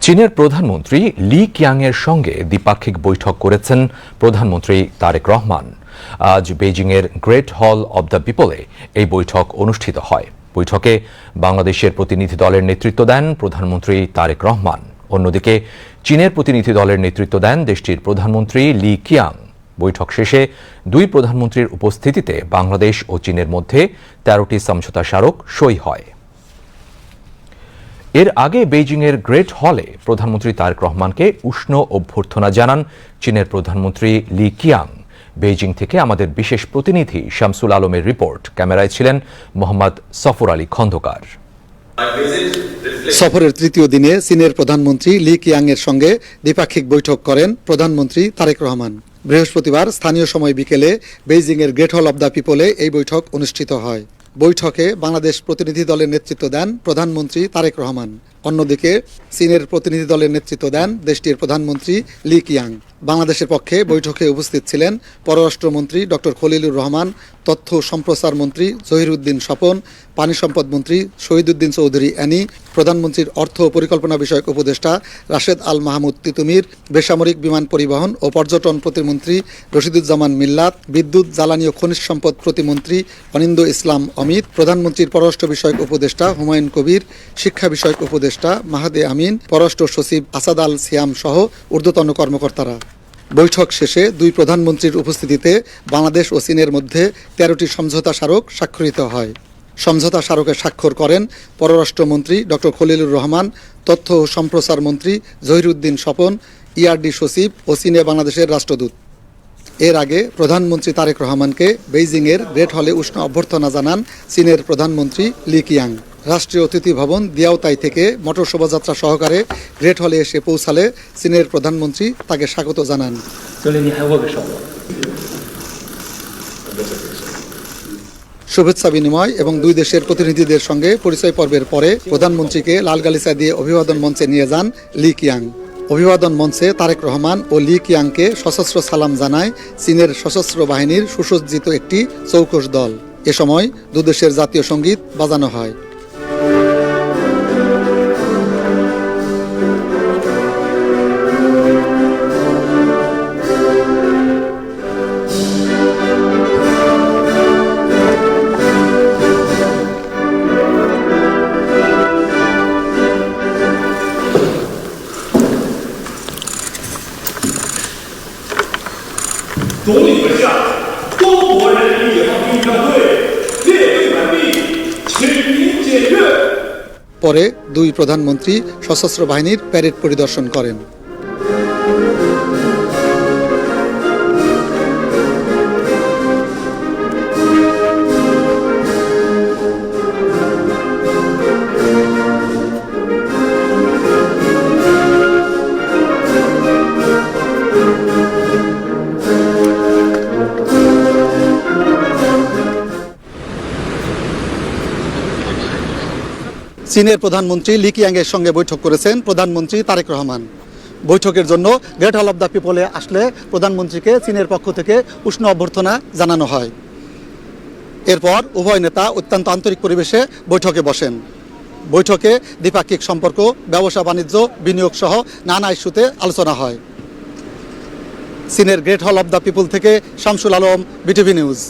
চীনের প্রধানমন্ত্রী লি কিয়াংয়ের সঙ্গে দ্বিপাক্ষিক বৈঠক করেছেন প্রধানমন্ত্রী তারেক রহমান। আজ বেইজিংয়ের গ্রেট হল অব দ্য পিপলে এই বৈঠক অনুষ্ঠিত হয়। বৈঠকে বাংলাদেশের প্রতিনিধি দলের নেতৃত্ব দেন প্রধানমন্ত্রী তারেক রহমান। অন্যদিকে চীনের প্রতিনিধি দলের নেতৃত্ব দেন দেশটির প্রধানমন্ত্রী লি কিয়াং। বৈঠক শেষে দুই প্রধানমন্ত্রীর উপস্থিতিতে বাংলাদেশ ও চীনের মধ্যে ১৩টি সমঝোতা স্মারক সই হয়। এর আগে বেইজিংয়ের গ্রেট হলে প্রধানমন্ত্রী তারেক রহমানকে উষ্ণ অভ্যর্থনা জানান চীনের প্রধানমন্ত্রী লি কিয়াং। বেইজিং থেকে আমাদের বিশেষ প্রতিনিধি শামসুল আলমের রিপোর্ট। ক্যামেরায় ছিলেন মোহাম্মদ সফর আলী খন্দকার। সফরের তৃতীয় দিনে চীনের প্রধানমন্ত্রী লি কিয়াংয়ের সঙ্গে দ্বিপাক্ষিক বৈঠক করেন প্রধানমন্ত্রী তারেক রহমান। বৃহস্পতিবার স্থানীয় সময় বিকেলে বেইজিংয়ের গ্রেট হল অব দ্য পিপলে এই বৈঠক অনুষ্ঠিত হয়। বৈঠকে বাংলাদেশ প্রতিনিধি দলের নেতৃত্ব দেন প্রধানমন্ত্রী তারেক রহমান। অন্যদিকে চীনের প্রতিনিধি দলের নেতৃত্ব দেন দেশটির প্রধানমন্ত্রী লি কিয়াং। বাংলাদেশের পক্ষে বৈঠকে উপস্থিত ছিলেন পররাষ্ট্রমন্ত্রী ডক্টর খলিলুর রহমান, তথ্য সম্প্রচার মন্ত্রী জহিরুদ্দিন স্বপন, পানি সম্পদ মন্ত্রী শহীদুদ্দিন চৌধুরী অ্যানি, প্রধানমন্ত্রীর অর্থ ও পরিকল্পনা বিষয়ক উপদেষ্টা রাশেদ আল মাহমুদ তিতুমির, বেসামরিক বিমান পরিবহন ও পর্যটন প্রতিমন্ত্রী রশিদুজ্জামান মিল্লাত, বিদ্যুৎ জ্বালানি ও খনিজ সম্পদ প্রতিমন্ত্রী অনিন্দ ইসলাম অমিত, প্রধানমন্ত্রীর পররাষ্ট্র বিষয়ক উপদেষ্টা হুমায়ুন কবির, শিক্ষা বিষয়ক উপদেষ্টা মাহাদে আমিন, পররাষ্ট্র সচিব আসাদ আল সিয়াম সহ ঊর্ধ্বতন কর্মকর্তারা। বৈঠক শেষে দুই প্রধানমন্ত্রীর উপস্থিতিতে বাংলাদেশ ও চীনের মধ্যে ১৩টি সমঝোতা স্মারক স্বাক্ষরিত হয়। সমঝোতা স্মারকে স্বাক্ষর করেন পররাষ্ট্রমন্ত্রী ডক্টর খলিলুর রহমান, তথ্য ও সম্প্রচার মন্ত্রী জহিরুদ্দিন স্বপন, ইআরডি সচিব ও চীনে বাংলাদেশের রাষ্ট্রদূত। এর আগে প্রধানমন্ত্রী তারেক রহমানকে বেইজিংয়ের গ্রেট হলে উষ্ণ অভ্যর্থনা জানান চীনের প্রধানমন্ত্রী লি কিয়াং। রাষ্ট্রীয় অতিথি ভবন দিয়াওতাই থেকে মোটর শোভাযাত্রা সহকারে গ্রেট হলে এসে পৌঁছালে চীনের প্রধানমন্ত্রী তাকে স্বাগত জানান। শুভেচ্ছা বিনিময় এবং দুই দেশের প্রতিনিধিদের সঙ্গে পরিচয় পর্বের পরে প্রধানমন্ত্রীকে লাল গালিচা দিয়ে অভিবাদন মঞ্চে নিয়ে যান লি কিয়াং। অভিবাদন মঞ্চে তারেক রহমান ও লি কিয়াংকে সশস্ত্র সালাম জানায় চীনের সশস্ত্র বাহিনীর সুসজ্জিত একটি চৌকস দল। এ সময় দুদেশের জাতীয় সঙ্গীত বাজানো হয়। পরে দুই প্রধানমন্ত্রী সশস্ত্র বাহিনীর প্যারেড পরিদর্শন করেন। চীনের প্রধানমন্ত্রী লি কিয়াংয়ের সঙ্গে বৈঠক করেছেন প্রধানমন্ত্রী তারেক রহমান। বৈঠকের জন্য গ্রেট হল অব দ্য পিপলে আসলে প্রধানমন্ত্রীকে চীনের পক্ষ থেকে উষ্ণ অভ্যর্থনা জানানো হয়। এরপর উভয় নেতা অত্যন্ত আন্তরিক পরিবেশে বৈঠকে বসেন। বৈঠকে দ্বিপাক্ষিক সম্পর্ক, ব্যবসা বাণিজ্য, বিনিয়োগ সহ নানা ইস্যুতে আলোচনা হয়। চীনের গ্রেট হল অব দ্য পিপল থেকে শামসুল আলম, বিটিভি নিউজ।